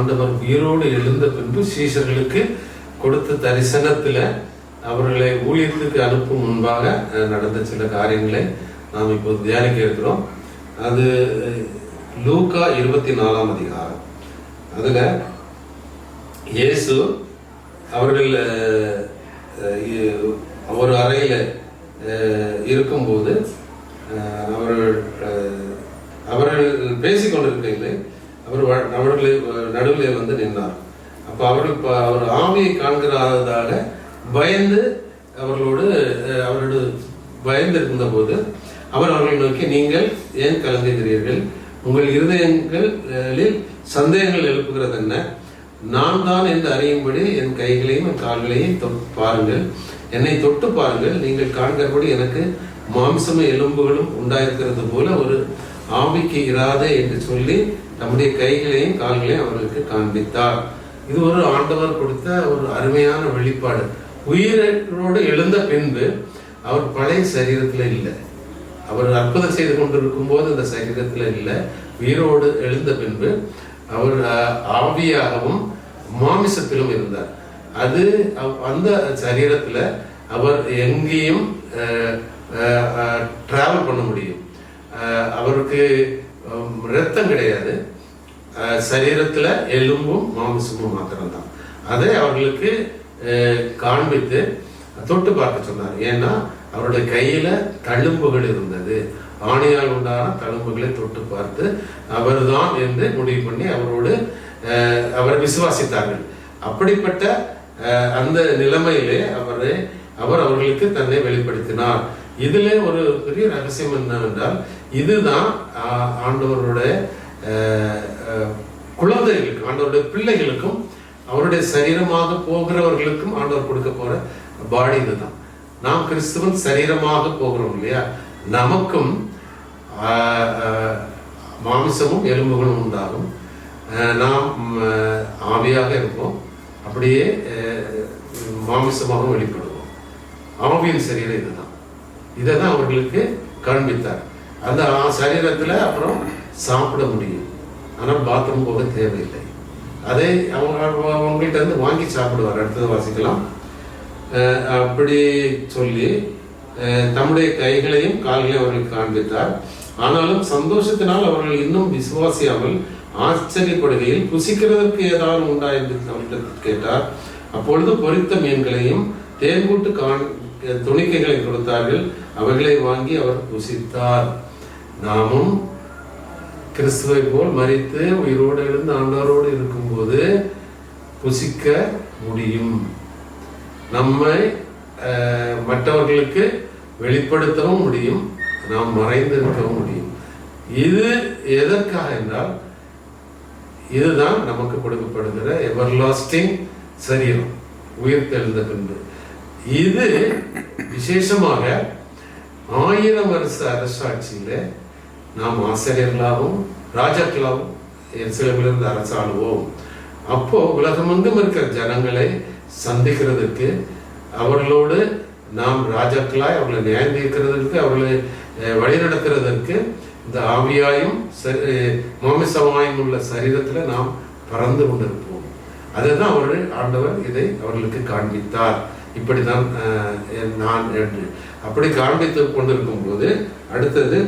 ஆண்டவர் உயிரோடு எழுந்த பின்பு சீஷர்களுக்கு கொடுத்த தரிசனத்துல அவர்களை ஊழியத்துக்கு அனுப்பும் முன்பாக நடந்த சில காரியங்களை நாம் இப்போது தியானிக்க இருக்கிறோம். அது லூக்கா 24ஆம் அதிகாரம். அதுல இயேசு அவர்கள் ஒரு அறையில இருக்கும்போது அவர்கள் பேசிக்கொண்டிருக்கையிலே அவர்களை நடுவில் வந்து நின்றார். அப்ப அவர் ஆவியை காண்கிறதாக பயந்து அவரோடு பயந்து இருந்த போது அவர்களை நோக்கி, நீங்கள் ஏன் கலங்குகிறீர்கள்? உங்கள் இருதயங்களில் சந்தேகங்கள் எழுப்புகிறது என்ன? நான் தான் என்று அறியும்படி என் கைகளையும் என் கால்களையும் பாருங்கள், என்னை தொட்டு பாருங்கள். நீங்கள் காண்கிறபடி எனக்கு மாம்சமும் எலும்புகளும் உண்டாயிருக்கிறது போல ஒரு ஆவிக்கு இராதே என்று சொல்லி நம்முடைய கைகளையும் கால்களையும் அவர்களுக்கு காண்பித்தார். இது ஒரு ஆண்டவர் கொடுத்த ஒரு அருமையான வெளிப்பாடு. உயிரோடு எழுந்த பின்பு அவர் பழைய சரீரத்துல இல்லை. அவர் அற்புதம் செய்து கொண்டிருக்கும் போது அந்த சரீரத்துல இல்லை. உயிரோடு எழுந்த பின்பு அவர் ஆவியாகவும் மாமிசத்திலும் இருந்தார். அது அந்த சரீரத்துல அவர் எங்கேயும் டிராவல் பண்ண முடியும். அவருக்கு ரத்தம் கிடையாது, சரீரத்துல எலும்பும் மாமிசமும் மாத்திரம்தான். அதை அவர்களுக்கு காண்பித்து தொட்டு பார்க்க சொன்னார். ஏன்னா அவருடைய கையில தழும்புகள் இருந்தது. ஆணையால் உண்டான தழும்புகளை தொட்டு பார்த்து அவர்தான் என்று முடிவு பண்ணி அவரை விசுவாசித்தார்கள். அப்படிப்பட்ட அந்த நிலைமையிலே அவர் அவர்களுக்கு தன்னை வெளிப்படுத்தினார். இதுல ஒரு பெரிய ரகசியம் என்னவென்றால், இதுதான் ஆண்டவருடைய குழந்தைகளுக்கும் ஆண்டவருடைய பிள்ளைகளுக்கும் அவருடைய சரீரமாக போகிறவர்களுக்கும் ஆண்டவர் கொடுக்க போற பாடி இதுதான். நாம் கிறிஸ்துவன் சரீரமாக போகிறோம் இல்லையா? நமக்கும் மாமிசமும் எலும்புகளும் உண்டாகும். நாம் ஆவியாக இருப்போம், அப்படியே மாமிசமாகவும் வெளிப்படுவோம். ஆவியின் சரீரம் இதுதான். இதை தான் அவர்களுக்கு காண்பித்தார். அந்த சரீரத்துல அப்புறம் சாப்பிட முடியும், ஆனால் பாத்ரூம் போக தேவையில்லை. அதை அவங்கள்ட்ட இருந்து வாங்கி சாப்பிடுவார். அடுத்தது வாசிக்கலாம். அப்படி சொல்லி தம்முடைய கைகளையும் கால்களையும் அவர்களுக்கு காண்பித்தார். ஆனாலும் சந்தோஷத்தினால் அவர்கள் இன்னும் விசுவாசியாமல் ஆச்சரியப்படுகையில், புசிக்கிறதற்கு ஏதாவது உண்டா என்று அவர்களிடத்தில் கேட்டார். அப்பொழுது பொரித்த மீன்களையும் தேன்கூட்டு துணிக்கைகளை கொடுத்தார்கள். அவர்களை வாங்கி அவர் புசித்தார். நாமும் கிறிஸ்துவை போல் மரித்து உயிரோடு எழுந்து ஆண்டவரோடு இருக்கும்போது புசிக்க முடியும். நம்மை மற்றவர்களுக்கு வெளிப்படுத்தவும் முடியும், நாம் மறைந்திருக்கவும் முடியும். இது எதற்காக என்றால், இதுதான் நமக்கு கொடுக்கப்படுகிற எவர்லாஸ்டிங் சரீரம் உயிர் தெழுந்த பின்பு. இது விசேஷமாக 1000 வருஷ அரசாட்சியில நாம் ஆசிரியர்களாகவும் ராஜாக்களாகவும் எருசலேமிலிருந்து அரசாளுவோம். அப்போ உலகமெங்கும் இருக்கிற ஜனங்களை சந்திக்கிறதுக்கு, அவர்களோடு நாம் ராஜாக்களாய் அவர்களை நியாயம் தீர்க்கிறதற்கு, அவர்களை வழிநடத்துறதற்கு இந்த ஆவியாயும் மாமிசமாயும் உள்ள சரீரத்துல நாம் பறந்து கொண்டிருப்போம். அதுதான் ஆண்டவர் இதை அவர்களுக்கு காண்பித்தார். இப்படிதான் நான் அப்படி காண்பித்து கொண்டிருக்கும் போது அடுத்தது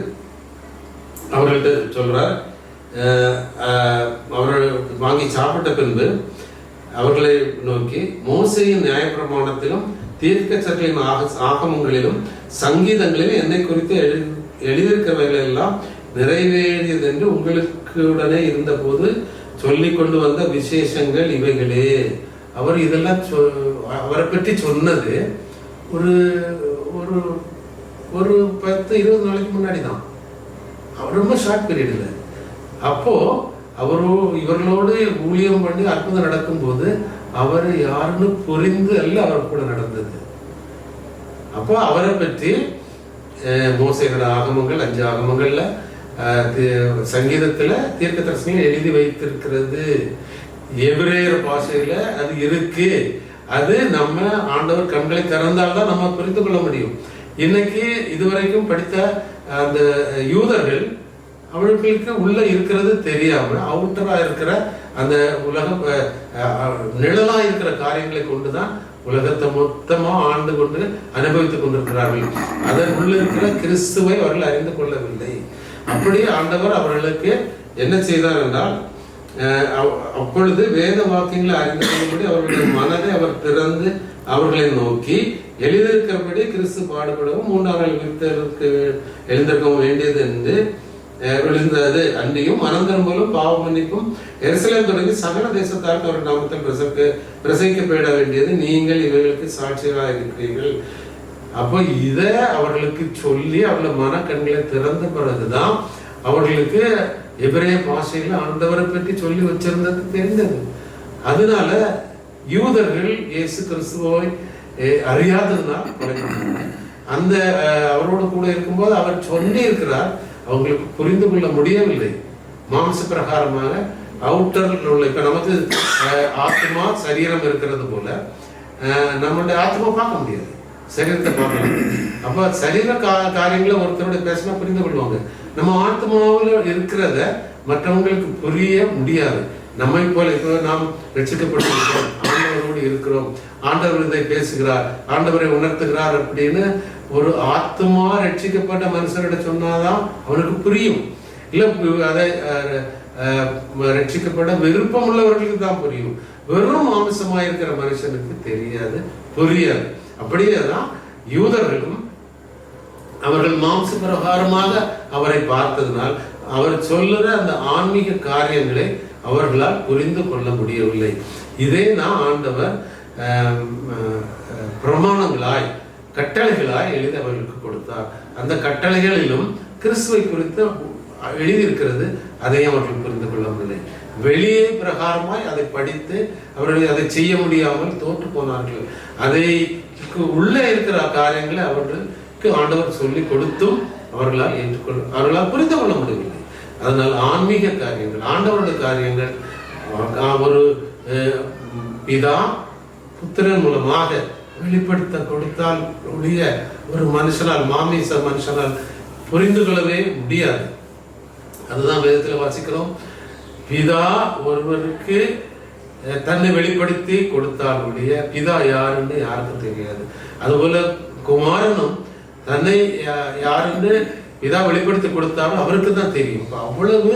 அவர்கள்ட்ட சொல்றார். அவர்கள் வாங்கி சாப்பிட்ட பின்பு அவர்களை நோக்கி, மோசேயின் நியாயப்பிரமாணத்திலும் தீர்க்கதரிசிகளின் ஆகமங்களிலும் சங்கீதங்களிலும் என்னை குறித்து எழுதியிருக்கிறவைகள் எல்லாம் நிறைவேறியது என்று உங்களுக்கு உடனே இருந்த போது சொல்லிக் கொண்டு வந்த விசேஷங்கள் இவைகளே. அவர் இதெல்லாம் அவரை பற்றி சொன்னது ஒரு ஒரு ஒரு 10-20 நாளைக்கு முன்னாடி தான். அவர் ரொம்ப ஷார்ட் பீரியட்ல. அப்போ இவர்களோடு ஊழியம் பண்ணி அற்புதம் நடக்கும்போது அவர் யாருன்னு புரிந்து அல்ல அவர் கூட நடந்தது. அப்போ அவரை பற்றி மோசேயோட ஆகமங்கள் 5 ஆகமங்கள்ல சங்கீதத்துல தீர்க்கதரிசனிகள் எழுதி வைத்திருக்கிறது. எபிரேயர் பாஷையில அது இருக்கு. அது நம்ம ஆண்டவர் கண்களை திறந்தால்தான் நம்ம புரிந்து கொள்ள முடியும். இன்னைக்கு இதுவரைக்கும் படித்த அந்த யூதர்கள் அவர்களுக்கு உள்ள இருக்கிறது தெரியாம அவுட்டரா இருக்கிற அந்த உலக நிழலா இருக்கிற காரியங்களை கொண்டுதான் உலகத்தை மொத்தமா ஆண்டு கொண்டு அனுபவித்துக் கொண்டிருக்கிறார்கள். அதற்குள்ள இருக்கிற கிறிஸ்துவை அவர்கள் அறிந்து கொள்ளவில்லை. அப்படியே ஆண்டவர் அவர்களுக்கு என்ன செய்தார் என்றால், அப்பொழுது வேத வாக்கியங்களை அறிந்து கொள்ளும்படி அவர்களுடைய மனதை அவர் திறந்து அவர்களை நோக்கி எழுதியிருக்கிறபடி கிறிஸ்து பாடுபடவும் 3ஆம் நாள் எழுந்திருக்கவும் வேண்டியது என்று விழுந்தது. அன்றையும் மனம் திரும்பலும் பாவ மன்னிப்பும் எருசலேம் தொடங்கி சகல தேசத்தாருக்கு அவர் நாமத்தில் பிரசங்கிக்கப்பட வேண்டியது நீங்கள் இவர்களுக்கு சாட்சிகளாக இருக்கிறீர்கள். அப்போ இதை அவர்களுக்கு சொல்லி அவர்கள மனக்கண்களை திறந்த பிறகுதான் அவர்களுக்கு எபிரேய பாஷையில் ஆண்டவரை பற்றி சொல்லி வச்சிருந்தது தெரிந்தது. அதனால யூதர்கள் இயேசு கிறிஸ்துவை அறியாததுனால் அந்த அவரோடு கூட இருக்கும்போது அவர் சொல்லி இருக்கிறார், அவங்களுக்கு புரிந்து கொள்ள முடியவில்லை. மாம்ச பிரகாரமாக அவுட்டர் உள்ள, இப்ப நமக்கு ஆத்மா சரீரம் இருக்கிறது போல நம்மளுடைய ஆத்மா பார்க்க முடியாது, சரீரத்தை பார்க்கலாம். அப்ப சரீர காரியங்களை ஒருத்தரோட பேசினா புரிந்து கொள்வாங்க. நம்ம ஆத்மாவில் இருக்கிறத மற்றவங்களுக்கு புரிய முடியாது. நம்மை போல இப்போ நாம் ரட்சிக்கப்பட்டிருக்கிறோம், ஆண்டவரோடு இருக்கிறோம், ஆண்டவர் இதை பேசுகிறார், ஆண்டவரை உணர்த்துகிறார் அப்படின்னு ஒரு ஆத்மா ரட்சிக்கப்பட்ட மனுஷனிட சொன்னாதான் அவனுக்கு புரியும். இல்ல அதை ரட்சிக்கப்பட விருப்பம் உள்ளவர்களுக்கு தான் புரியும். வெறும் மாம்சமாயிருக்கிற மனுஷனுக்கு தெரியாது, புரியாது. அப்படியேதான் யூதர்களும் அவர்கள் மாம்ச பிரகாரமாக அவரை பார்த்ததினால் அவர் சொல்லுற அந்த ஆன்மீக காரியங்களை அவர்களால் புரிந்து கொள்ள முடியவில்லை. இதே தான் ஆண்டவர் பிரமாணங்களாய் கட்டளைகளாய் எழுதி அவர்களுக்கு கொடுத்தார். அந்த கட்டளைகளிலும் கிறிஸ்துவை குறித்து எழுதியிருக்கிறது, அதையும் அவர்கள் புரிந்து கொள்ள முடியலை. வெளியே பிரகாரமாய் அதை படித்து அவர்கள் அதை செய்ய முடியாமல் தோற்று போனார்கள். அதை உள்ளே இருக்கிற காரியங்களை அவர்களுக்கு ஆண்டவர் சொல்லி கொடுத்தும் அவர்களால் புரிந்து கொள்ள முடியவில்லை. அதனால் ஆன்மீக காரியங்கள், ஆண்டவருடைய காரியங்கள் ஒரு பிதா புத்திரன் மூலமாக வெளிப்படுத்த கொடுத்தால் உடைய ஒரு மனுஷனால், மாமிச மனுஷனால் புரிந்து கொள்ளவே முடியாது. அதுதான் வேதத்தில் வாசிக்கிறோம். பிதா ஒருவருக்கு தன்னை வெளிப்படுத்தி கொடுத்தால் உடைய பிதா யாருன்னு யாருக்கும் தெரியாது. அதுபோல குமாரனும் தன்னை யாருன்னு பிதா வெளிப்படுத்தி கொடுத்தாலும் அவருக்கு தான் தெரியும். அவ்வளவு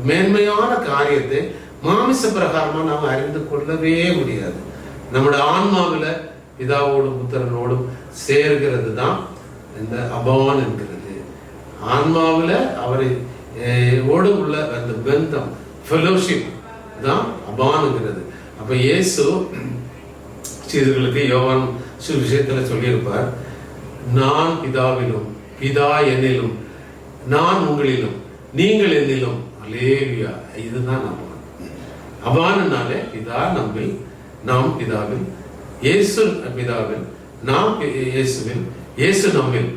மேன்மையான காரியத்தை மாமிச பிரகாரமா நாம் அறிந்து கொள்ளவே முடியாது. நம்முடைய ஆன்மாவில பிதாவோடும் புத்திரனோடும் சேர்கிறது தான் இந்த அபான் என்கிறது. ஆன்மாவில அவரை ஓடு உள்ள அந்த பந்தம், ஃபெலோஷிப் தான் அபானுங்கிறது. அப்ப இயேசு சீடர்களுக்கு யோவான் சுவிசேஷத்துல சொல்லியிருப்பார், நான் பிதாவிலும் பிதா என்னிலும் நான் உங்களிலும் நீங்கள் என்னிலும். அல்லேலூயா. இதுதான் அபான். அபானாலே பிதா நம்மில், நாம் பிதாவில், இயேசு பிதாவில், நாம் இயேசுவில், இயேசு நம்மில்.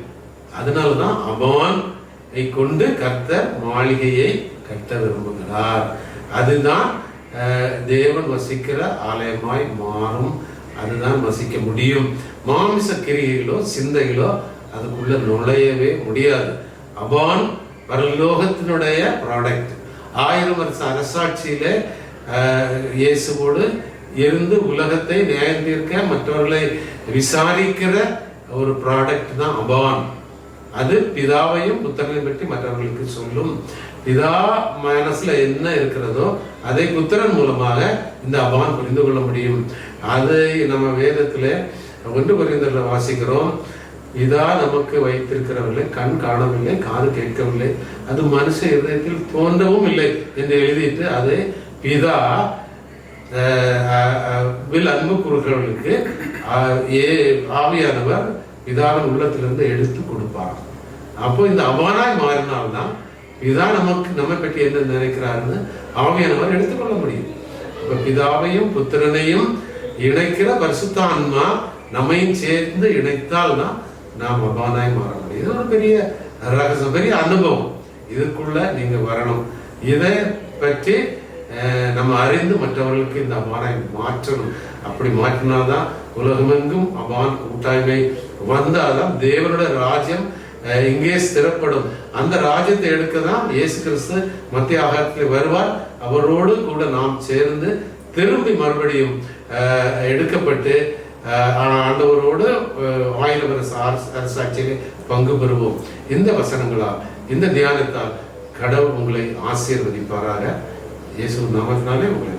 அதனாலதான் அபானை கொண்டு கர்த்தர் மாளிகையை கட்ட விரும்புகிறார். அதுதான் தேவன் வசிக்கிற ஆலயமாய் மாறும். அதுதான் வசிக்க முடியும். மாமிச கிரியைகளோ சிந்தைகளோ அதுக்குள்ள நுழையவே முடியாது. Upon பரலோகத்தினுடைய product. 1000 வருஷ அரசாட்சியில இயேசுவோடு இருந்து உலகத்தை நியாயம் தீர்க்க மற்றவர்களை விசாரிக்கிற ஒரு ப்ராடக்ட் தான் அபான். அது பிதாவையும் புத்திரனையும் பற்றி மற்றவர்களுக்கு சொல்லும். பிதா மனசுல என்ன இருக்கிறதோ அதை புத்திரன் மூலமாக இந்த அபான் புரிந்து கொள்ள முடியும். அதை நம்ம வேதத்துல 1 கொரிந்தியர்ல வாசிக்கிறோம். இதா நமக்கு வைத்திருக்கிறவர்களை கண் காணவில்லை, காது கேட்கவில்லை, அது மனுஷ இதயத்தில் தோன்றவும் இல்லை என்று எழுதிட்டு அதை பிதா அன்பு கூறுகிறவர்களுக்கு ஆவியானவர் பிதாவின் உள்ளத்திலிருந்து எடுத்து கொடுப்பார். அப்போ இந்த அபானாய் மாறினால்தான் பிதா நமக்கு நம்மை பற்றி என்ன நினைக்கிறாருன்னு ஆவியானவர் எடுத்துக்கொள்ள முடியும். இப்ப பிதாவையும் புத்திரனையும் இணைக்கிற பரிசுத்த ஆன்மா நம்மையும் சேர்ந்து இணைத்தால்தான் நாம் அபானாய் மாற முடியும். இது ஒரு பெரிய ரகசியம், பெரிய அனுபவம். இதுக்குள்ள நீங்க வரணும். இதை பற்றி நம்ம அறிந்து மற்றவர்களுக்கு இந்த அபானை மாற்றணும். அப்படி மாற்றினால்தான் உலகமெங்கும் அபான் கூட்டாய்மை வந்தால்தான் தேவனுடைய ராஜ்யம் இங்கே ஸ்திரப்படும். அந்த ராஜ்யத்தை எடுக்க தான் இயேசு கிறிஸ்து மத்திய ஆகாரத்தில் வருவார். அவரோடு கூட நாம் சேர்ந்து திரும்பி மறுபடியும் எடுக்கப்பட்டு ஆண்டவரோடு ஆயிரம் வருஷ அரசாட்சியிலே பங்கு பெறுவோம். இந்த வசனங்களால், இந்த தியானத்தால் கடவுள் உங்களை ஆசீர்வதிப்பாராக. இயேசு நாமத்தினாலே உங்களை